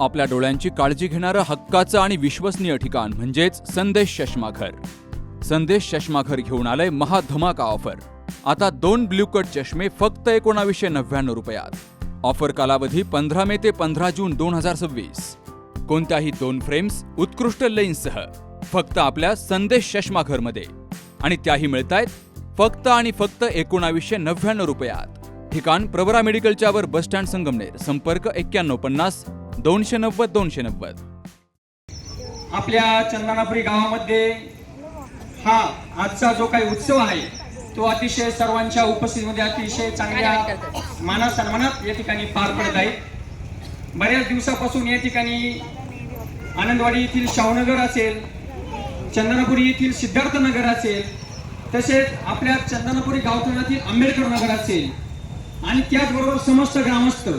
आपल्या डोळ्यांची काळजी घेणारं हक्काचं आणि विश्वसनीय ठिकाण म्हणजेच संदेश चष्माघर. संदेश चष्माघर घेऊन आलंय महाधमाका ऑफर. आता 2 ब्ल्यू कट चष्मे फक्त 1999 रुपयात. ऑफर कालावधी 15 मे ते 15 जून 2026. कोणत्याही 2 फ्रेम्स उत्कृष्ट लेन्ससह फक्त आपल्या संदेश चष्माघरमध्ये, आणि त्याही मिळतायत फक्त आणि फक्त 1999 रुपयात. ठिकाण प्रवरा मेडिकलच्या वर बस स्टँड संगमनेर. संपर्क 9150 290 290. आपल्या चंदनापुरी गावामध्ये हा आजचा जो काही उत्सव आहे तो अतिशय सर्वांच्या उपस्थितीमध्ये अतिशय चांगल्या माना सन्मानात या ठिकाणी पार पडत आहे. बऱ्याच दिवसापासून या ठिकाणी आनंदवाडी येथील शाहूनगर असेल, चंदनापुरी येथील सिद्धार्थनगर असेल, तसेच आपल्या चंदनापुरी गावठाणातील आंबेडकर नगर असेल आणि त्याचबरोबर समस्त ग्रामस्थ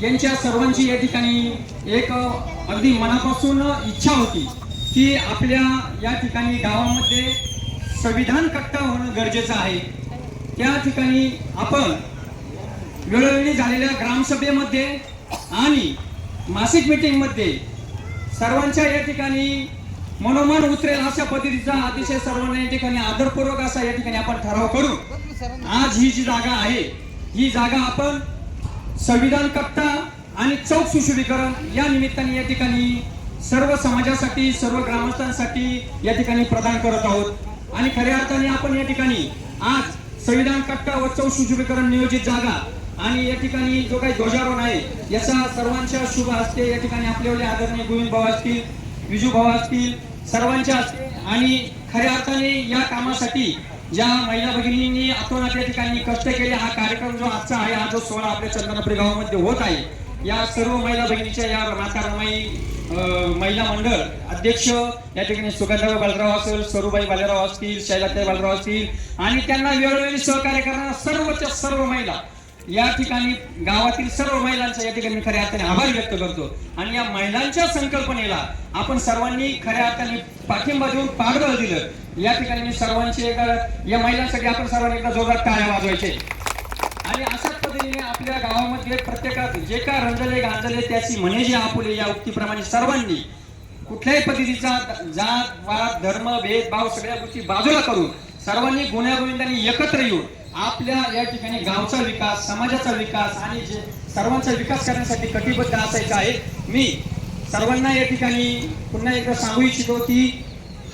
यांच्या सर्वांची या ठिकाणी एक अगदी मनापासून इच्छा होती की आपल्या या ठिकाणी गावामध्ये संविधान कट्टा होणं गरजेचं आहे. त्या ठिकाणी आपण वेळोवेळी झालेल्या ग्रामसभेमध्ये आणि मासिक मीटिंगमध्ये सर्वांच्या या ठिकाणी मनोमन उतरेल अशा पद्धतीचा अतिशय सर्वांना या ठिकाणी आदरपूर्वक असा या ठिकाणी आपण ठराव करू. आज ही जी जागा आहे ही जागा आपण संविधान कट्टा आणि चौक सुशोभीकरण या निमित्ताने या ठिकाणी सर्व समाजासाठी, सर्व ग्रामस्थांसाठी या ठिकाणी प्रदान करत आहोत. आणि खऱ्या अर्थाने आपण या ठिकाणी आज संविधान कट्टा व चौक सुशोभीकरण नियोजित जागा आणि या ठिकाणी जो काही ध्वजारोहण आहे याचा सर्वांच्या शुभ हस्ते या ठिकाणी आपल्याकडे आदरणीय गोविंद भाऊ असतील, विजू भाऊ असतील, सर्वांच्या हस्ते. आणि खऱ्या अर्थाने या कामासाठी ज्या महिला भगिनींनी अतोनात या ठिकाणी कष्ट केले, हा कार्यक्रम जो आजचा आहे, हा जो सोहळा आपल्या चंदनापुरी गावामध्ये होत आहे, या सर्व महिला भगिनीच्या या माता रमाई महिला मंडळ अध्यक्ष या ठिकाणी सुगंधाबाई बालराव असेल, सरूबाई बालराव असतील, शैलाताई बालराव असतील आणि त्यांना वेळोवेळी सहकार्य करणाऱ्या सर्वच्या सर्व महिला, या ठिकाणी गावातील सर्व महिलांचा या ठिकाणी खऱ्या अर्थाने आभार व्यक्त करतो. आणि या महिलांच्या संकल्पनेला आपण सर्वांनी खऱ्या अर्थाने पाठिंबा देऊन पाठबळ दिलं. या ठिकाणी सर्वांची या महिलांसाठी आपण सर्वांनी एकदा जोरदार टाळ्या वाजवायचे. आणि अशाच पद्धतीने आपल्या गावामध्ये प्रत्येकात जे का रंजले गांजले त्याची म्हणे जे आपुले या उक्तीप्रमाणे सर्वांनी कुठल्याही पद्धतीचा जात वाद धर्म भेदभाव सगळ्या गोष्टी बाजूला करून सर्वांनी गुण्यागोविंदांनी एकत्र येऊन आपल्या या ठिकाणी गावचा विकास, समाजाचा विकास आणि सर्वांचा विकास करण्यासाठी कटिबद्ध असायचं आहे. मी सर्वांना या ठिकाणी पुन्हा एकदा सांगू इच्छितो की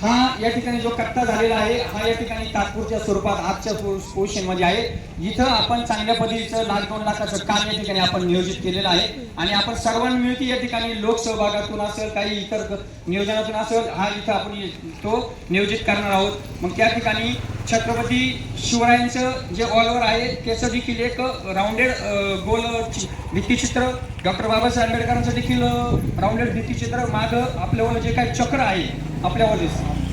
हा या ठिकाणी जो कट्टा झालेला आहे हा या ठिकाणी तात्पुरत्या स्वरूपात आजच्या पोझिशन मध्ये आहे. इथं आपण चांगल्या पद्धतीचं 1,00,000-2 लाखाचं काम या ठिकाणी आपण नियोजित केलेलं आहे. आणि आपण सर्वांनी मिळून या ठिकाणी लोकसहभागातून असेल, काही इतर नियोजनातून असेल, हा इथं आपण तो नियोजित करणार आहोत. मग त्या ठिकाणी छत्रपती शिवरायांचं जे ऑल ओव्हर आहे त्याचं देखील एक राऊंडेड गोल भित्तीचित्र, डॉक्टर बाबासाहेब आंबेडकरांचं देखील राऊंडेड भित्तीचित्र, मागं आपल्यावर जे काही चक्र आहे आपल्यावर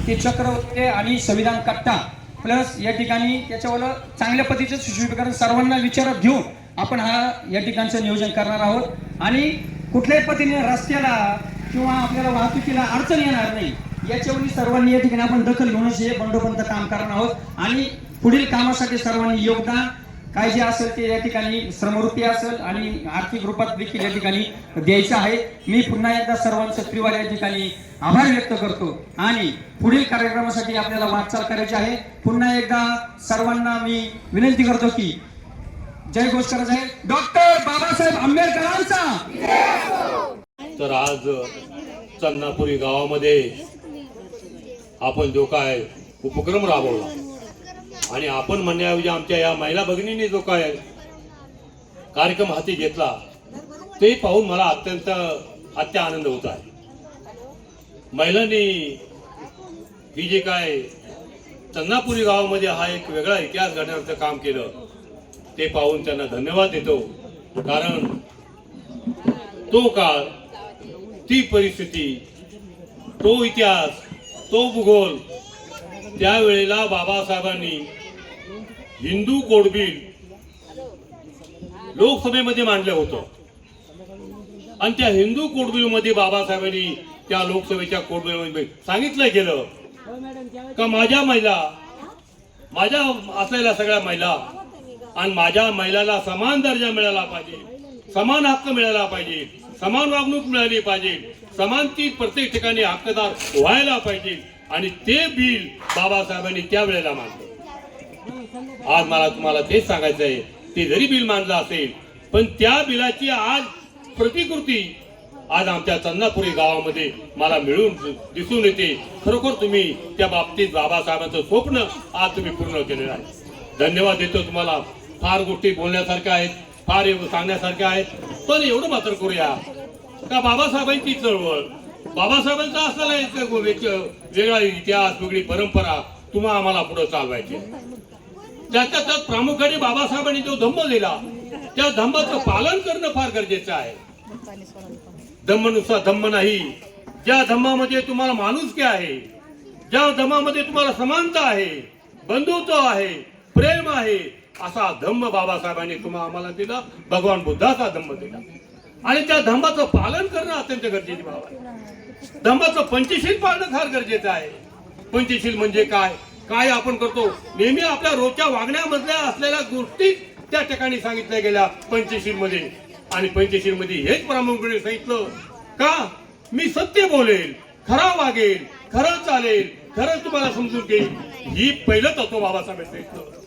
ते चक्र होते आणि संविधान कट्टा प्लस या ठिकाणी त्याच्यावर चांगल्या पद्धतीचं सुशोभीकरण सर्वांना विचारात घेऊन आपण हा या ठिकाणचं नियोजन करणार आहोत. आणि कुठल्याही पद्धतीने रस्त्याला किंवा आपल्याला वाहतुकीला अडचण येणार नाही याच्यावर सर्वांनी या ठिकाणी आपण दखल घेऊनच हे बंडोबंत काम करणार आहोत. आणि पुढील कामासाठी सर्वांनी योगदान काय जे असेल ते या ठिकाणी श्रमरूपी असेल आणि आर्थिक रूपात देखील या ठिकाणी द्यायचं आहे. मी पुन्हा एकदा सर्वांचं त्रिवार या ठिकाणी आभार व्यक्त करतो आणि पुढील कार्यक्रमासाठी आपल्याला वाटचाल करायची आहे. पुन्हा एकदा सर्वांना मी विनंती करतो की जय घोष करायचा आहे डॉक्टर बाबासाहेब आंबेडकरांचा. तर आज चंदनापुरी गावामध्ये आपण जो काय उपक्रम राबवला आणि आपण म्हणण्याऐवजी आमच्या या महिला भगिनींनी जो काय कार्यक्रम हाती घेतला ते पाहून मला अत्यंत आनंद होत आहे. महिलांनी ही जे काय चंदनापुरी गावामध्ये हा एक वेगळा इतिहास घडण्याचं काम केलं ते पाहून त्यांना धन्यवाद देतो. कारण तो काळ, ती परिस्थिती, तो इतिहास, तो भूगोल, त्यावेळेला बाबासाहेबांनी हिंदू कोड बिल लोकसभेमध्ये मांडलं होतं आणि त्या हिंदू कोड बिल मध्ये बाबासाहेबांनी त्या लोकसभेच्या कोड बिल मध्ये सांगितलं गेलं का माझ्या महिला, माझ्या असलेल्या सगळ्या महिला आणि माझ्या महिलाला समान दर्जा मिळाला पाहिजे, समान हक्क मिळाला पाहिजे, समान वागणूक मिळाली पाहिजे, समानती प्रत्येक ठिकाणी हक्कदार व्हायला पाहिजे आणि ते बिल बाबासाहेबांनी त्यावेळेला मांडलं. आज मला तुम्हाला तेच सांगायचं आहे, ते जरी बिल मांडलं असेल पण त्या बिलाची आज प्रतिकृती आज आमच्या चन्नापुरी गावामध्ये मला मिळून दिसून येते. खरोखर तुम्ही त्या बाबतीत बाबासाहेबांचं स्वप्न आज तुम्ही पूर्ण केलेलं आहे. धन्यवाद देतो तुम्हाला. फार गोष्टी बोलण्यासारख्या आहेत, फार सांगण्यासारख्या आहेत, पण एवढं मात्र करूया का बाबासाहेबांची चळवळ, बाबासाहेबांचा असलेला एक वेगळा इतिहास, वेगळी परंपरा तुम्हा आम्हाला पुढे चालवायची. त्यात प्रामुख्याने बाबासाहेबांनी जो धम्म दिला त्या धम्माचं पालन करणं फार गरजेचं आहे. धम्म नुसार धम्म नाही, ज्या धम्मामध्ये तुम्हाला माणुसकी आहे, ज्या धम्मामध्ये तुम्हाला समानता आहे, बंधुत्व आहे, प्रेम आहे, असा धम्म बाबासाहेबांनी तुम्हाला आम्हाला दिला. भगवान बुद्धाचा धम्म दिला आणि त्या धम्माचं पालन करणं अत्यंत गरजेची बाब आहे. धम्माचं पंचशील पाळणं फार गरजेचं आहे. पंचशील म्हणजे काय, काय आपण करतो, नेहमी आपल्या रोजच्या वागण्यामधल्या असलेल्या गोष्टी त्या ठिकाणी सांगितल्या गेल्या पंचशील मध्ये. आणि पंचशील मध्ये हेच प्रामुख्याने सांगितलं का मी सत्य बोलेल, खरा वागेल, खरं चालेल, खरं तुम्हाला समजून घेईल. ही पहिलं तत्व बाबासाहेबांनी सांगितलं.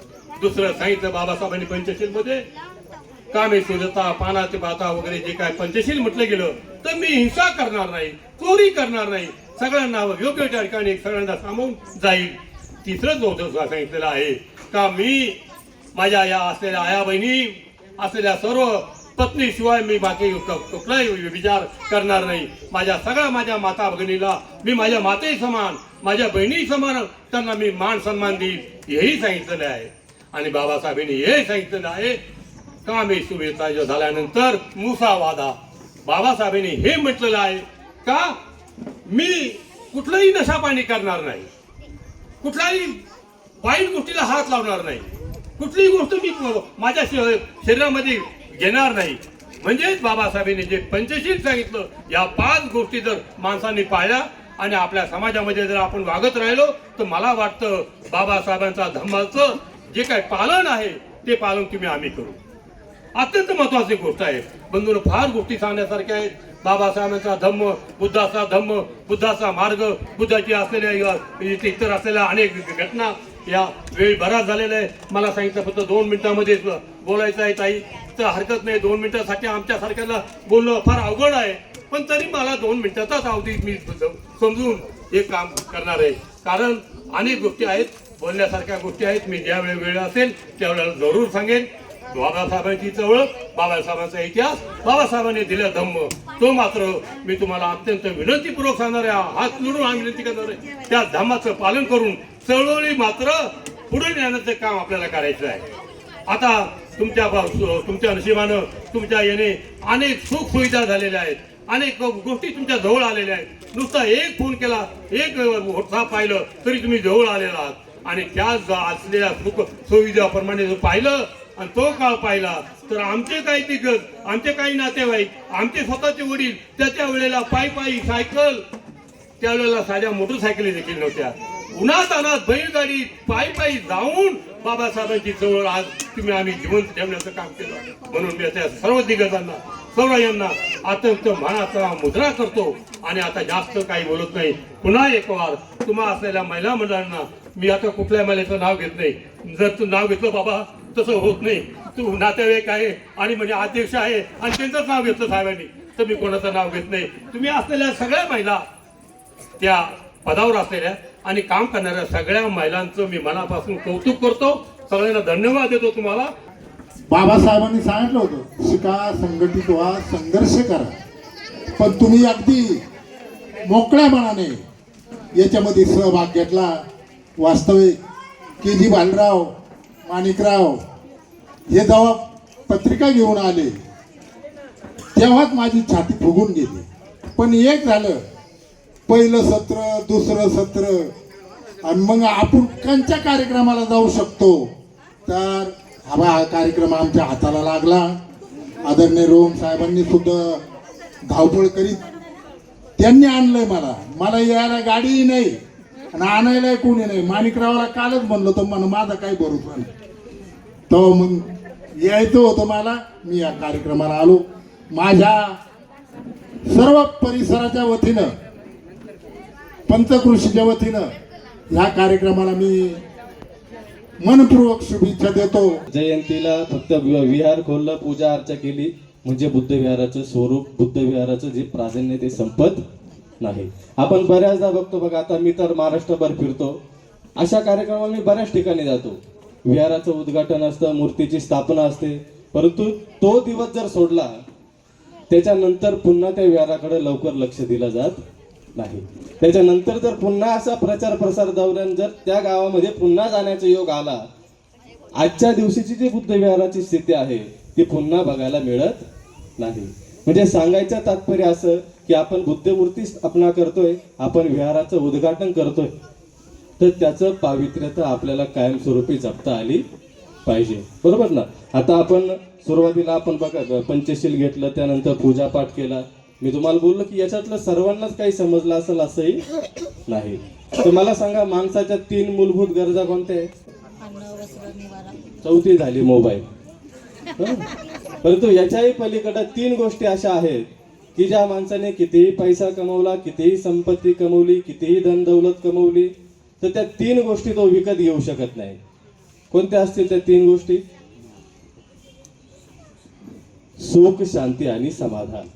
दुसरं सांगितलं बाबासाहेबांनी पंचशील मध्ये कामे शोधता, पानाचे पाता वगैरे जे काय पंचशील म्हटलं गेलं तर मी हिंसा करणार नाही, चोरी करणार नाही, सगळ्यांना योग्य ठिकाणी सगळ्यांना सामावून जाईल. तिसरं जो सांगितलेलं आहे का मी माझ्या या असलेल्या आया बहिणी असलेल्या सर्व पत्नीशिवाय मी बाकी कुठलाही विचार करणार नाही. माझ्या माता भगिनीला मी माझ्या मातेही समान, माझ्या बहिणी समान त्यांना मी मान सन्मान देईल, हेही सांगितलेलं आहे. आणि बाबासाहेबांनी हे सांगितलेलं आहे का मी सुवेता झाल्यानंतर मुसा वादा. बाबासाहेबांनी हे म्हटलेलं आहे का मी कुठलंही नशा पाणी करणार नाही, कुठल्याही वाईट गोष्टीला हात लावणार नाही, कुठलीही गोष्ट मी माझ्या शरीरामध्ये घेणार नाही. म्हणजेच बाबासाहेबांनी जे पंचशील सांगितलं, या 5 गोष्टी जर माणसांनी पाळल्या आणि आपल्या समाजामध्ये जर आपण वागत राहिलो तर मला वाटतं बाबासाहेबांचा धम्माचं जे काही पालन आहे ते पालन तुम्ही आम्ही करू. अत्यंत महत्वाची गोष्ट आहे. बंधून फार गोष्टी सांगण्यासारख्या आहेत. बाबासाहेबांचा धम्म, बुद्धाचा धम्म, बुद्धाचा मार्ग, बुद्धाची असलेल्या इतर असलेल्या अनेक घटना या वेळ बराच झालेला आहे. मला सांगितलं फक्त 2 मिनिटांमध्ये बोलायचं आहे ताई, तर हरकत नाही. 2 मिनिटासाठी आमच्या सारख्याला बोलणं फार अवघड आहे, पण तरी मला 2 मिनिटाचाच अवधी मी समजून हे काम करणार आहे. कारण अनेक गोष्टी आहेत, बोलण्यासारख्या गोष्टी आहेत. मी ज्या वेळ असेल त्यावेळेला जरूर सांगेन. बाबासाहेबांची चळवळ, बाबासाहेबांचा इतिहास, बाबासाहेबांनी दिला धम्म, तो मात्र मी तुम्हाला अत्यंत विनंतीपूर्वक सांगणार आहे, हात जोडून आम्ही विनंती करणार आहे. त्या धम्माचं पालन करून चळवळी मात्र पुढे नेण्याचं काम आपल्याला करायचं आहे. आता तुमच्या नशिबानं तुमच्या येणे अनेक सुख सुविधा झालेल्या आहेत, अनेक गोष्टी तुमच्या जवळ आलेल्या आहेत. नुसता एक फोन केला, एक व्हॉट्सअप पाहिलं तरी तुम्ही जवळ आलेला आहात. आणि त्या असलेल्या सुख सुविधाप्रमाणे जर पाहिलं आणि तो काळ पाहिला तर आमचे काही दिग्गज, आमचे काही नातेवाईक, आमचे स्वतःचे वडील त्याच्या वेळेला पायी सायकल, त्यावेळेला साध्या मोटरसायकली देखील नव्हत्या. उन्हात अनात बैलगाडी पायी जाऊन बाबासाहेबांची चळवळ आज तुम्ही आम्ही जिवंत ठेवण्याचं काम केलं. म्हणून मी त्या सर्व दिग्गजांना, सर्व यांना अत्यंत मानाचा मुद्रा करतो आणि आता जास्त काही बोलत नाही. पुन्हा एक वार तुम्हा असलेल्या महिला मंडळांना, मी आता कुठल्या महिलेचं नाव घेत नाही, जर तू नाव घेतलं बाबा तसं होत नाही, तू नातेवाईक आहे आणि म्हणजे अध्यक्ष आहे आणि त्यांचंच नाव घेतलं साहेबांनी तर मी कोणाचं नाव घेत नाही. तुम्ही असलेल्या सगळ्या महिला, त्या पदावर असलेल्या आणि काम करणाऱ्या सगळ्या महिलांचं मी मनापासून कौतुक करतो. सगळ्यांना धन्यवाद देतो. तुम्हाला बाबासाहेबांनी सांगितलं होतं शिका, संघटित व्हा, संघर्ष करा, पण तुम्ही अगदी मोकळ्या मनाने याच्यामध्ये सहभाग घेतला. वास्तविक के.जी. बालराव, माणिकराव हे जेव्हा पत्रिका घेऊन आले तेव्हाच माझी छाती फुगून गेली. पण एक झालं, पहिलं सत्र, दुसरं सत्र आणि मग आपण कोणत्या कार्यक्रमाला जाऊ शकतो, तर हा कार्यक्रम आमच्या हाताला लागला. आदरणीय रोहन साहेबांनी सुद्धा धावपळ करीत त्यांनी आणलंय. मला यायला गाडीही नाही आणि आणायला कोणी नाही. माणिकरावाला कालच म्हणलं तर म्हणून माझा काही भरोसा नाही. तो मग यायचं होतं मला, मी या कार्यक्रमाला आलो. माझ्या सर्व परिसराच्या वतीनं, पंचकृषीच्या वतीनं ह्या कार्यक्रमाला मी मनपूर्वक शुभेच्छा देतो. जयंतीला फक्त विहार खोललं, पूजा अर्चा केली म्हणजे बुद्ध विहाराचं स्वरूप, बुद्ध विहाराचं जे प्राधान्य ते संपत नाही. आपण बऱ्याचदा बघतो बघा, आता मी तर महाराष्ट्रभर फिरतो, अशा कार्यक्रमाला मी बऱ्याच ठिकाणी जातो. विहाराचं उद्घाटन असतं, मूर्तीची स्थापना असते, परंतु तो दिवस जर सोडला त्याच्यानंतर पुन्हा त्या विहाराकडे लवकर लक्ष दिलं जात नाही. त्याच्यानंतर जर पुन्हा असा प्रचार प्रसार दौऱ्यान जर त्या गावामध्ये पुन्हा जाण्याचा योग आला, आजच्या दिवशीची जी बुद्ध विहाराची स्थिती आहे ती पुन्हा बघायला मिळत नाही. म्हणजे सांगायचं तात्पर्य असं की आपण बुद्ध मूर्ती स्थापना करतोय, आपण विहाराचं उद्घाटन करतोय, तर त्याचं पावित्र्यता आपल्याला कायमस्वरूपी जपता आली पाहिजे. बरोबर ना. आता आपण सुरुवातीला आपण बघा पंचशील घेतलं, त्यानंतर पूजापाठ केला. मी तुम्हाला बोललो की याच्यातलं सर्वांनाच काही समजलं असेल असंही नाही. तर मला सांगा, माणसाच्या 3 मूलभूत गरजा कोणत्या आहेत? चौथी झाली मोबाईल. परंतु याच्याही पलीकडे 3 गोष्टी अशा आहेत की ज्या माणसाने कितीही पैसा कमवला, कितीही संपत्ती कमवली, कितीही धन दौलत कमवली, तर त्या 3 गोष्टी तो विकत घेऊ शकत नाही. कोणत्या असतील त्या 3 गोष्टी? सुख, शांती आणि समाधान.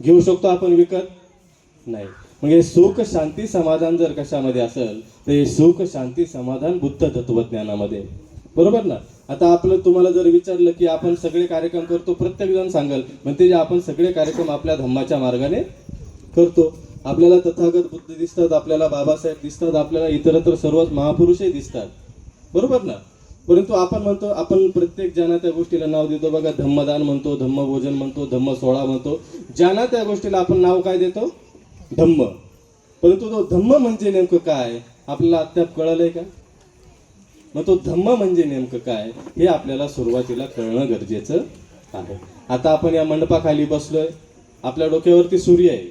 घेऊ शकतो आपण, विकत नाही. म्हणजे सुख, शांती, समाधान जर कशामध्ये असेल तर हे सुख, शांती, समाधान बुद्ध तत्वज्ञानामध्ये. बरोबर ना. आता आपलं तुम्हाला जर विचारलं की आपण सगळे कार्यक्रम करतो, प्रत्येक जण सांगाल म्हणते आपण सगळे कार्यक्रम आपल्या धम्माच्या मार्गाने करतो. आपल्याला तथागत बुद्ध दिसतात, आपल्याला बाबासाहेब दिसतात, आपल्याला इतरत्र सर्वच महापुरुषही दिसतात. बरोबर ना. परंतु आपण म्हणतो, आपण प्रत्येक ज्यांना त्या गोष्टीला नाव देतो बघा, धम्मदान म्हणतो, धम्मभोजन म्हणतो, धम्म सोहळा म्हणतो, ज्यांना त्या गोष्टीला आपण नाव काय देतो? धम्म. परंतु तो धम्म म्हणजे नेमकं काय आपल्याला अद्याप कळलंय का? मग तो धम्म म्हणजे नेमकं काय हे आपल्याला सुरुवातीला कळणं गरजेचं आहे. आता आपण या मंडपाखाली बसलोय, आपल्या डोक्यावरती सूर्य आहे.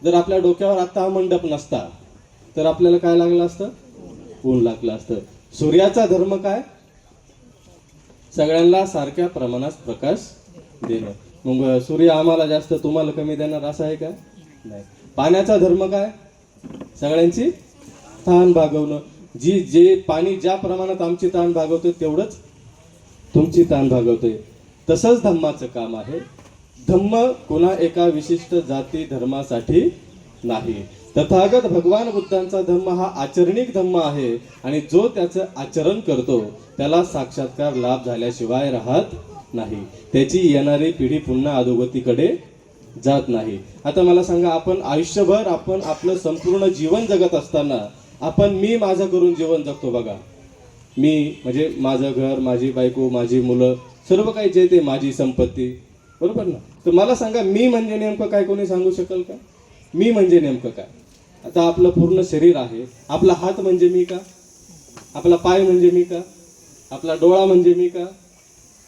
जर आपल्या डोक्यावर आता हा मंडप नसता तर आपल्याला काय लागलं असतं? ऊन लागलं असतं. सूर्याचा धर्म काय? सगळ्यांना सारख्या प्रमाणात प्रकाश देणं. मग सूर्य आम्हाला जास्त तुम्हाला कमी देणार असं आहे का? नाही. पाण्याचा धर्म काय? सगळ्यांची तहान भागवणं. जे पाणी ज्या प्रमाणात आमची तहान भागवतोय तेवढंच तुमची तहान भागवतोय. तसंच धम्माचं काम आहे. धम्म कोणा एका विशिष्ट जाती धर्मासाठी नाही. तथागत भगवान बुद्धांचा धम्म हा आचरणिक धम्म आहे आणि जो त्याचं आचरण करतो त्याला साक्षात्कार लाभ झाल्याशिवाय राहत नाही. त्याची येणारी पिढी पुन्हा अधोगतीकडे जात नाही. आता मला सांगा, आपण आयुष्यभर आपण आपलं संपूर्ण जीवन जगत असताना आपण मी माझं करून जीवन जगतो बघा. मी म्हणजे माझं घर, माझी बायको, माझी मुलं, सर्व काही जे ते माझी संपत्ती. बरोबर ना. तर मला सांगा, मी म्हणजे नेमकं काय? कोणी सांगू शकेल का? मी म्हणजे नेमकं काय? आता आपलं पूर्ण शरीर आहे. आपला हात म्हणजे मी का? आपला पाय म्हणजे मी का? आपला डोळा म्हणजे मी का?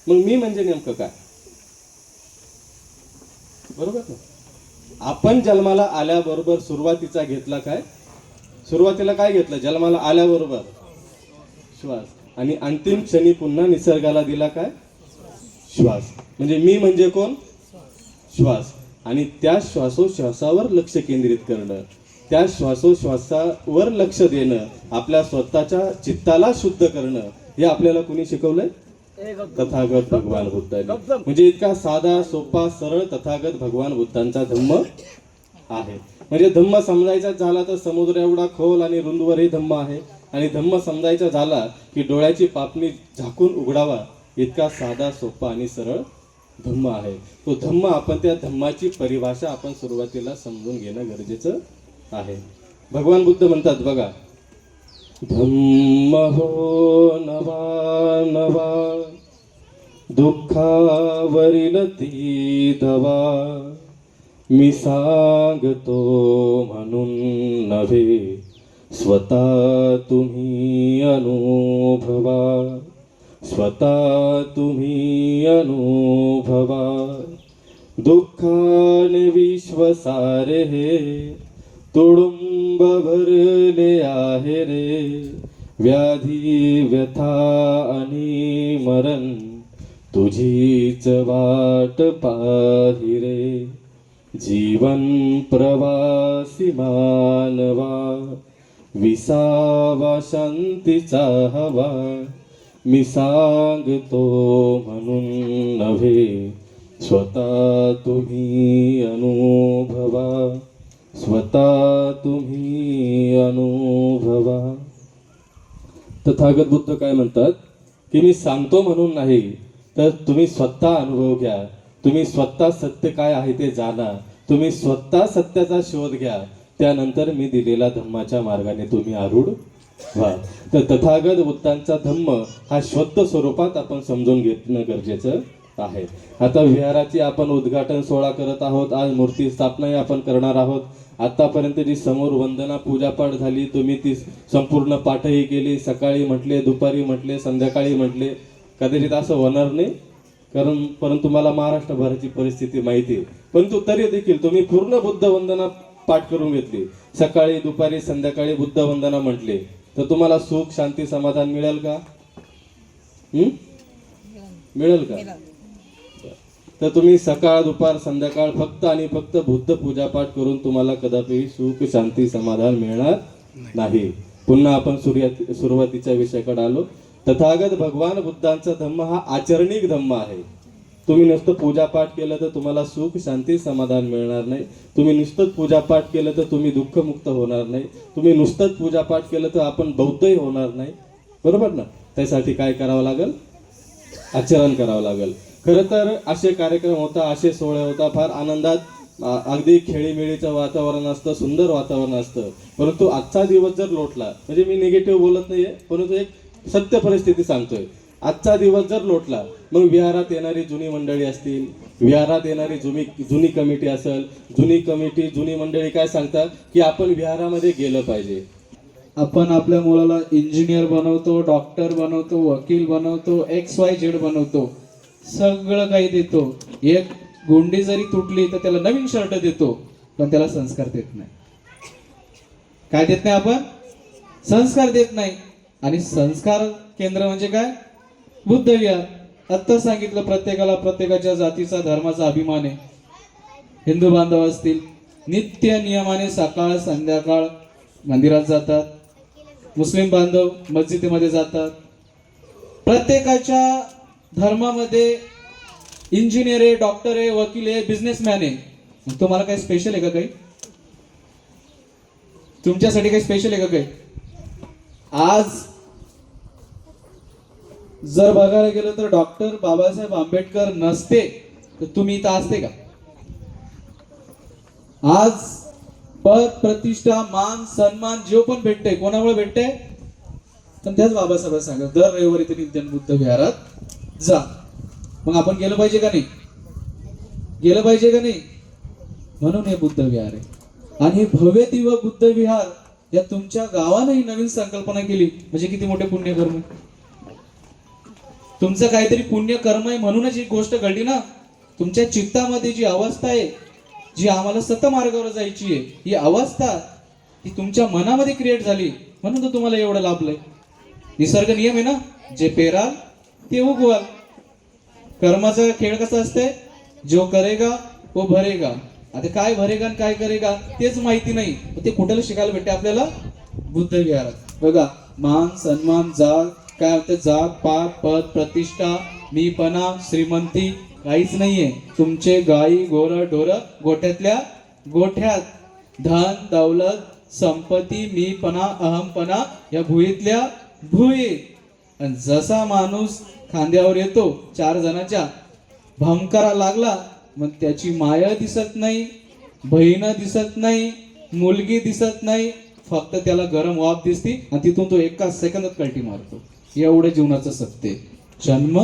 मग मी म्हणजे नेमकं काय? बरोबर ना. आपण जन्माला आल्याबरोबर सुरुवातीचा घेतला काय? सुरुवातीला काय घेतलं? जन्माला आल्याबरोबर श्वास. आणि अंतिम क्षणी पुन्हा निसर्गाला दिला काय? श्वास. म्हणजे मी म्हणजे कोण? श्वास. आणि त्या श्वासोश्वासावर लक्ष केंद्रित करणं, त्या श्वासोश्वासावर लक्ष देणं, आपल्या स्वतःच्या चित्ताला शुद्ध करणं, हे आपल्याला कुणी शिकवलंय? तथागत भगवान बुद्धांनी. म्हणजे इतका साधा, सोपा, सरळ तथागत भगवान बुद्धांचा धम्म आहे. म्हणजे धम्म समजायचा झाला तर समुद्र एवढा खोल आणि रुंदवरही धम्म आहे. आणि धम्म समजायचा झाला की डोळ्याची पापणी झाकून उघडावा इतका साधा, सोपा आणि सरळ धम्म आहे. तो धम्म, आपण त्या धम्माची परिभाषा आपण सुरुवातीला समजून घेणं गरजेचं आहे. भगवान बुद्ध म्हणतात बघा, धम्म हो नवा नवा, दुःखावरील ती दवा, मी सांगतो म्हणून नव्हे, स्वतः तुम्ही अनुभवा, स्वतः तुम्ही अनुभवा. दुःखाने विश्व सारे हे तुडुंब भरले आहे रे, व्याधी व्यथा आणि मरण तुझीच वाट पाही रे. जीवन प्रवासी मानवा, विसावा शांतीचा हवा. मी सांगतो म्हणून नव्हे, स्वतः तुम्ही अनुभवा, स्वतः तुम्ही अनुभवा. तथागत बुद्ध काय म्हणतात की मी सांगतो म्हणून नाही, तर तुम्ही स्वतः अनुभव घ्या, तुम्ही स्वतः सत्य काय आहे ते जाणा, तुम्ही स्वतः सत्याचा शोध घ्या, त्यानंतर मी दिलेल्या धम्माच्या मार्गाने तुम्ही आरूढ व्हा. तर तथागत बुद्धांचा धम्म हा शुद्ध स्वरूपात आपण समजून घेणं गरजेचं आहे. आता विहाराची आपण उद्घाटन सोहळा करत आहोत, आज मूर्ती स्थापनाही आपण करणार आहोत. आतापर्यंत जी समोर वंदना पूजापाठ झाली, तुम्ही ती संपूर्ण पाठही केली, सकाळी म्हटले, दुपारी म्हटले, संध्याकाळी म्हटले. कदाचित असं होणार नाही, कारण परंतु मला महाराष्ट्रभराची परिस्थिती माहिती आहे, परंतु तरी देखील तुम्ही पूर्ण बुद्ध वंदना पाठ करून घेतली, सकाळी दुपारी संध्याकाळी बुद्ध वंदना म्हटले, तर तुम्हाला सुख शांती समाधान मिळेल का? मिळेल का? तर तुम्ही सकाळ दुपार संध्याकाळ फक्त आणि फक्त बुद्ध पूजापाठ करून तुम्हाला कदापि सुख शांती समाधान मिळणार नाही. पुन्हा आपण सुरुवातीच्या विषयाकडे आलो. तथागत भगवान बुद्धांचा धम्म हा आचरणिक धम्म आहे. तुम्ही नुसतं पूजापाठ केलं तर तुम्हाला सुख शांती समाधान मिळणार नाही. तुम्ही नुसतंच पूजापाठ केलं तर तुम्ही दुःखमुक्त होणार नाही. तुम्ही नुसतंच पूजापाठ केलं तर आपण बौद्धही होणार नाही. बरोबर ना? त्यासाठी काय करावं लागेल? आचरण करावं लागेल. खरं तर असे कार्यक्रम होता, असे सोहळे होता, फार आनंदात, अगदी खेळीमेळीचं वातावरण असतं, सुंदर वातावरण असतं. परंतु आजचा दिवस जर लोटला, म्हणजे मी निगेटिव्ह बोलत नाहीये, परंतु एक सत्य परिस्थिती सांगतोय. आजचा दिवस जर लोटला, मग विहारात येणारी जुनी मंडळी असतील, विहारात येणारी जुनी कमिटी असेल, जुनी कमिटी जुनी मंडळी काय सांगतात की आपण विहारामध्ये गेलं पाहिजे. आपण आपल्या मुलाला इंजिनियर बनवतो, डॉक्टर बनवतो, वकील बनवतो, XYZ बनवतो, सगळं काही देतो. एक गुंडी जरी तुटली तर त्याला नवीन शर्ट देतो, पण त्याला संस्कार देत नाही. काय देत नाही आपण? संस्कार देत नाही. आणि संस्कार केंद्र म्हणजे काय? बुद्ध विहार. आत्ता सांगितलं, प्रत्येकाला प्रत्येकाच्या जातीचा धर्माचा अभिमान आहे. हिंदू बांधव असतील, नित्य नियमाने सकाळ संध्याकाळ मंदिरात जातात. मुस्लिम बांधव मस्जिदीमध्ये जातात. प्रत्येकाच्या धर्मामध्ये इंजिनियर आहे, डॉक्टर आहे, वकील आहे, बिझनेसमॅन आहे. मग तुम्हाला काही स्पेशल आहे का? काही तुमच्यासाठी काही स्पेशल आहे का? काही आज जर बघायला गेलं तर डॉक्टर बाबासाहेब आंबेडकर नसते तर तुम्ही इथं असते का? आज पद प्रतिष्ठा मान सन्मान जो पण भेटते कोणामुळे भेटते? पण त्याच बाबासाहेब सांगा दर रविवारी तुम्ही बुद्ध विहारात जा. मग आपण गेलं पाहिजे का नाही? गेलं पाहिजे का नाही? म्हणून हे बुद्ध विहार आहे. आणि हे भव्य दिव्य बुद्ध विहार या तुमच्या गावानेही नवीन संकल्पना केली म्हणजे किती मोठे पुण्यकर्म. तुमचं काहीतरी पुण्यकर्म आहे म्हणूनच ही गोष्ट घडली ना. तुमच्या चित्तामध्ये जी अवस्था आहे, जी आम्हाला सतमार्गावर जायची आहे, ही अवस्था ही तुमच्या मनामध्ये क्रिएट झाली म्हणून तर तुम्हाला एवढं लाभलंय. निसर्ग नियम आहे ना, जे पेराल ते उगवाल. कर्माचा खेळ कसा असते? जो करेगा वो भरेगा. आता काय भरेगा आणि काय करेगा तेच माहिती नाही. ते कुठेला शिकायला भेटते आपल्याला? बुद्ध विहारात. बघा, मान सन्मान जात काय होते? जात पात पद प्रतिष्ठा मीपणा श्रीमंती काहीच नाहीये. तुमचे गाई गोर ढोर गोठ्यातल्या गोठ्यात, धन दौलत संपत्ती मीपणा अहमपणा या भुईतल्या भुईत. आणि जसा माणूस खांद्यावर येतो 4 जणांच्या भंकारा लागला, मग त्याची माया दिसत नाही, बहीण दिसत नाही, मुलगी दिसत नाही, फक्त त्याला गरम वाफ दिसती आणि तिथून तो एका सेकंदात कल्टी मारतो. एवढं जीवनाचं सत्य. जन्म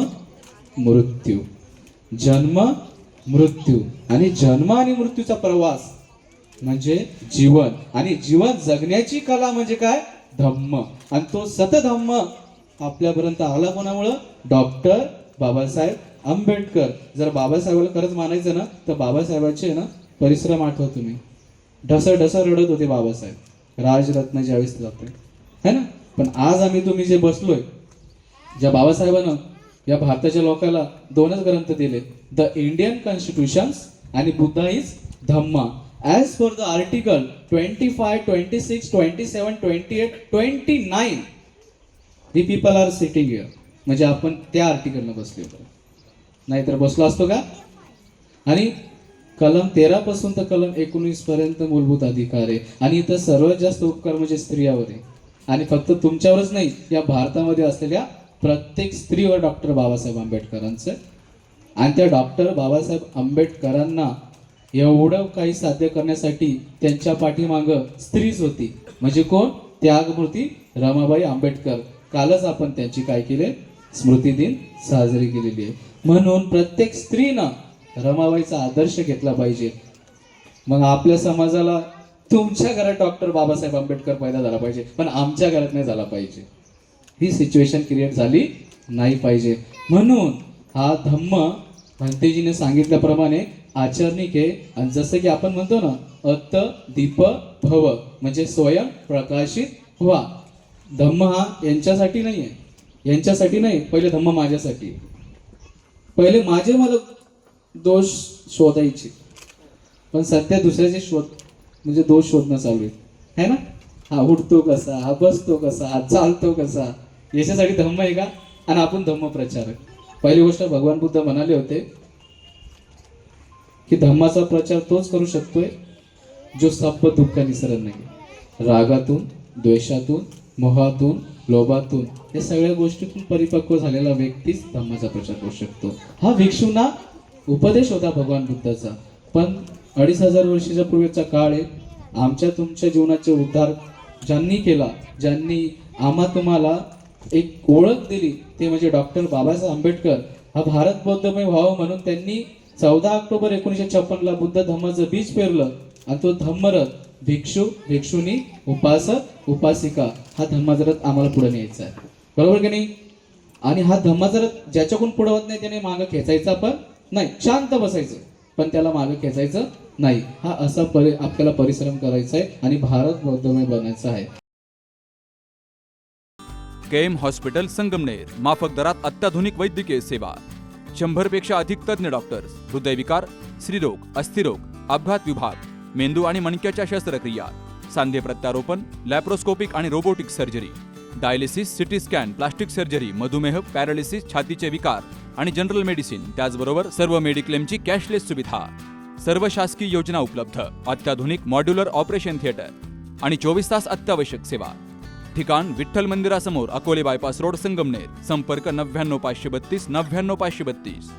मृत्यू, जन्म मृत्यू. आणि जन्म आणि मृत्यूचा प्रवास म्हणजे जीवन. आणि जीवन जगण्याची कला म्हणजे काय? धम्म. आणि तो सतधम्म आपल्यापर्यंत आला कोणामुळं? डॉक्टर बाबासाहेब आंबेडकर. जर बाबासाहेबाला खरंच मानायचं ना तर बाबासाहेबांचे ना परिश्रम आठवा तुम्ही. ढसा रडत होते बाबासाहेब राजरत्न ज्यावेळेस जाते है ना. पण आज आम्ही तुम्ही जे बसलोय, ज्या बाबासाहेबांना या भारताच्या लोकांना 2च ग्रंथ दिले, द इंडियन कॉन्स्टिट्यूशन आणि Buddha is Dhamma. As per the article 25, 26, 27, 28, 29, we people are sitting here. म्हणजे आपण त्या आर्टिकलनं बसलो होतो, नाहीतर बसलो असतो का? आणि कलम 13 पासून तर कलम 19 पर्यंत मूलभूत अधिकार आहे. आणि इथं सर्वात जास्त उपकार म्हणजे स्त्रियावर आहे. आणि फक्त तुमच्यावरच नाही, या भारतामध्ये असलेल्या प्रत्येक स्त्रीवर डॉक्टर बाबासाहेब आंबेडकरांचं. आणि त्या डॉक्टर बाबासाहेब आंबेडकरांना एवढं काही साध्य करण्यासाठी त्यांच्या पाठीमागं स्त्रीच होती. म्हणजे कोण? त्यागमूर्ती रमाबाई आंबेडकर. कालच आपण त्यांची काय केले? स्मृती दिन साजरी केलेली आहे. म्हणून प्रत्येक स्त्रीनं रमाबाईचा आदर्श घेतला पाहिजे. मग आपल्या समाजाला तुमच्या घरात डॉक्टर बाबासाहेब आंबेडकर पैदा झाला पाहिजे, पण आमच्या घरात नाही झाला पाहिजे. ही सिच्युएशन क्रिएट झाली नाही पाहिजे. म्हणून हा धम्म भंतेजीने सांगितल्याप्रमाणे आचरणिक आहे. आणि जसं की आपण म्हणतो ना, अत्त दीप भव म्हणजे स्वयं प्रकाशित व्हा. धम्म हा यांच्यासाठी नाही आहे, यांच्यासाठी नाही. पहिले धम्म माझ्यासाठी. पहिले माझे मला दोष शोधायचे, पण सध्या दुसऱ्याचे म्हणजे दोष शोधणं चालू आहे ना. हा उठतो कसा, हा बसतो कसा, हा चालतो कसा, याच्यासाठी धम्म आहे का? आणि आपण धम्म प्रचारक. पहिली गोष्ट, भगवान बुद्ध म्हणाले होते की धम्माचा प्रचार तोच करू शकतोय जो सप्प दुःख निसरण नाही. रागातून, द्वेषातून, मोहातून, लोभातून, या सगळ्या गोष्टीतून परिपक्व झालेला व्यक्तीच धम्माचा प्रचार करू शकतो. हा भिक्षूंना उपदेश होता भगवान बुद्धाचा. पण 2500 वर्षाच्या पूर्वीचा काळ आहे. आमच्या तुमच्या जीवनाचे उद्धार ज्यांनी केला, ज्यांनी आम्हा तुम्हाला एक ओळख दिली, ते म्हणजे डॉक्टर बाबासाहेब आंबेडकर. हा भारत बौद्धमय व्हावं म्हणून त्यांनी 14 ऑक्टोबर 1956 बुद्ध धम्माचं बीज पेरलं. आणि तो धम्मरथ, भिक्षू, भिक्षुनी, उपासक, उपासिका, हा धम्माचा आम्हाला पुढे न्यायचा आहे. बरोबर की नाही? आणि हा धम्माचा ज्याच्याकडून पुढे होत नाही त्याने मागं खेचायचा पण नाही. शांत बसायचं, पण त्याला मागं खेचायचं नाही. हा असा आपल्याला परिश्रम करायचा आहे आणि भारत बौद्धमय बनायचा आहे. KM hospital Sangamner. माफक दरात अत्याधुनिक वैद्यकीय सेवा. 100 पेक्षा अधिक तज्ञ डॉक्टर्स. हृदयविकार, स्त्रीरोग, अस्थिरोग, अपघात विभाग, मेंदू आणि मणक्याच्या शस्त्रक्रिया, सांधे प्रत्यारोपण, लॅप्रोस्कोपिक आणि robotic surgery, dialysis, CT scan, plastic surgery, मधुमेह, पॅरालिसिस, छातीचे विकार आणि जनरल मेडिसिन. त्याचबरोबर सर्व मेडिक्लेमची कॅशलेस सुविधा. सर्व शासकीय योजना उपलब्ध. अत्याधुनिक मॉड्युलर ऑपरेशन थिएटर आणि 24 तास अत्यावश्यक सेवा. ठिकाण विठ्ठल मंदिरासमोर, अकोले बायपास रोड, संगमनेर. संपर्क 99 532 99 532.